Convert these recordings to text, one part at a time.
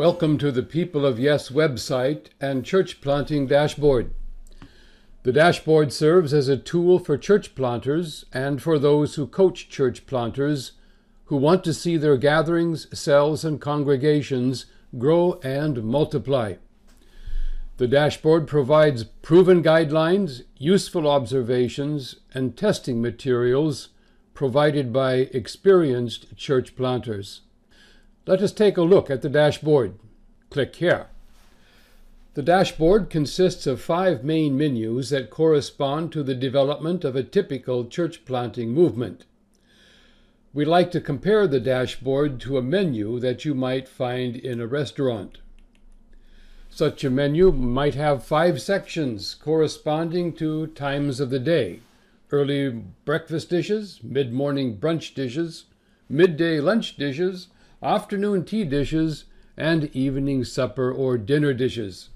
Welcome to the People of Yes website and church planting dashboard. The dashboard serves as a tool for church planters and for those who coach church planters who want to see their gatherings, cells, and congregations grow and multiply. The dashboard provides proven guidelines, useful observations, and testing materials provided by experienced church planters. Let us take a look at the dashboard. Click here. The dashboard consists of 5 main menus that correspond to the development of a typical church planting movement. We like to compare the dashboard to a menu that you might find in a restaurant. Such a menu might have 5 sections corresponding to times of the day: early breakfast dishes, mid-morning brunch dishes, midday lunch dishes, afternoon tea dishes, and evening supper or dinner dishes.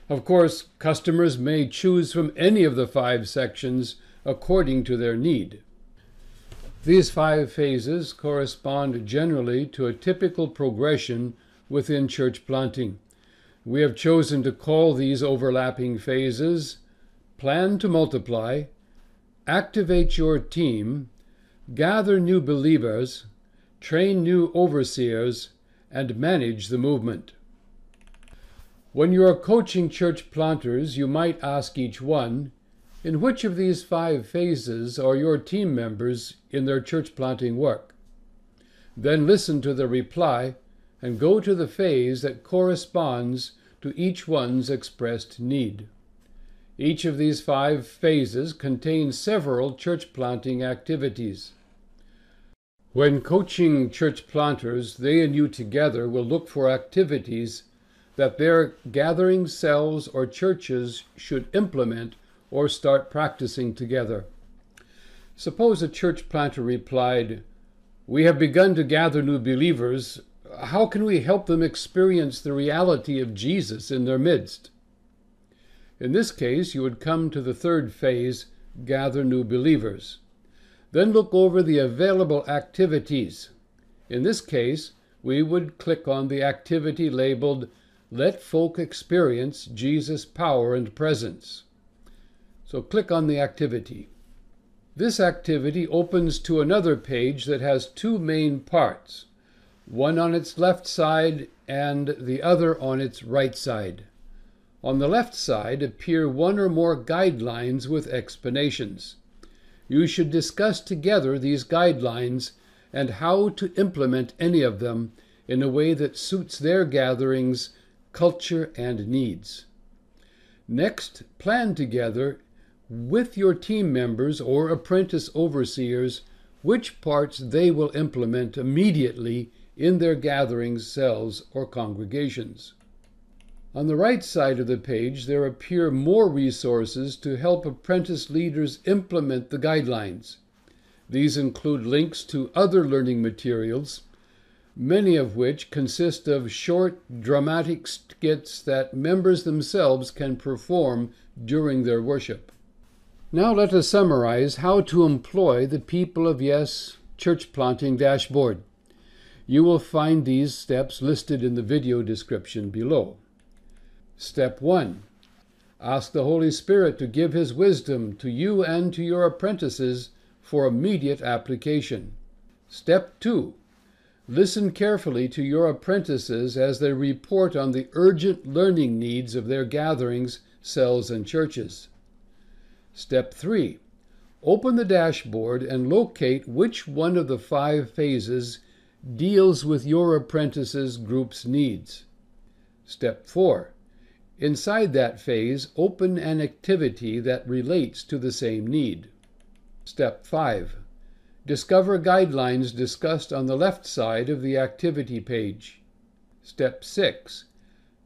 Of course, customers may choose from any of the 5 sections according to their need. These 5 phases correspond generally to a typical progression within church planting. We have chosen to call these overlapping phases Plan to Multiply, Activate Your Team, Gather New Believers, Train New Overseers, and Manage the Movement. When you are coaching church planters, you might ask each one, in which of these 5 phases are your team members in their church planting work? Then listen to the reply and go to the phase that corresponds to each one's expressed need. Each of these 5 phases contains several church planting activities. When coaching church planters, they and you together will look for activities that their gatherings, cells, or churches should implement or start practicing together. Suppose a church planter replied, "We have begun to gather new believers. How can we help them experience the reality of Jesus in their midst?" In this case, you would come to the 3rd phase, Gather New Believers. Then look over the available activities. In this case, we would click on the activity labeled Let Folk Experience Jesus' Power and Presence. So click on the activity. This activity opens to another page that has 2 main parts, one on its left side and the other on its right side. On the left side appear 1 or more guidelines with explanations. You should discuss together these guidelines and how to implement any of them in a way that suits their gatherings, culture, and needs. Next, plan together with your team members or apprentice overseers which parts they will implement immediately in their gatherings, cells, or congregations. On the right side of the page, there appear more resources to help apprentice leaders implement the guidelines. These include links to other learning materials, many of which consist of short, dramatic skits that members themselves can perform during their worship. Now let us summarize how to employ the People of Yes church planting dashboard. You will find these steps listed in the video description below. Step 1. Ask the Holy Spirit to give His wisdom to you and to your apprentices for immediate application. Step 2. Listen carefully to your apprentices as they report on the urgent learning needs of their gatherings, cells, and churches. Step 3. Open the dashboard and locate which one of the 5 phases deals with your apprentices' group's needs. Step 4. Inside that phase, open an activity that relates to the same need. Step 5. Discover guidelines discussed on the left side of the activity page. Step 6.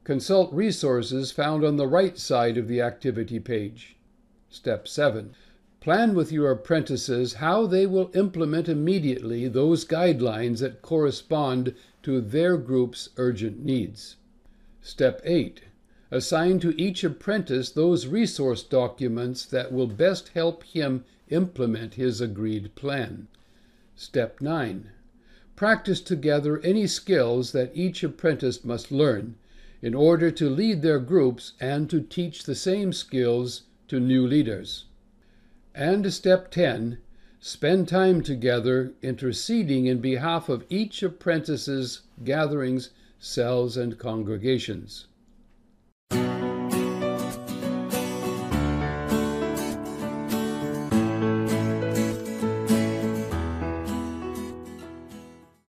Consult resources found on the right side of the activity page. Step 7. Plan with your apprentices how they will implement immediately those guidelines that correspond to their group's urgent needs. Step 8. Assign to each apprentice those resource documents that will best help him implement his agreed plan. Step 9. practice together any skills that each apprentice must learn in order to lead their groups and to teach the same skills to new leaders. And step 10, spend time together interceding in behalf of each apprentice's gatherings, cells, and congregations.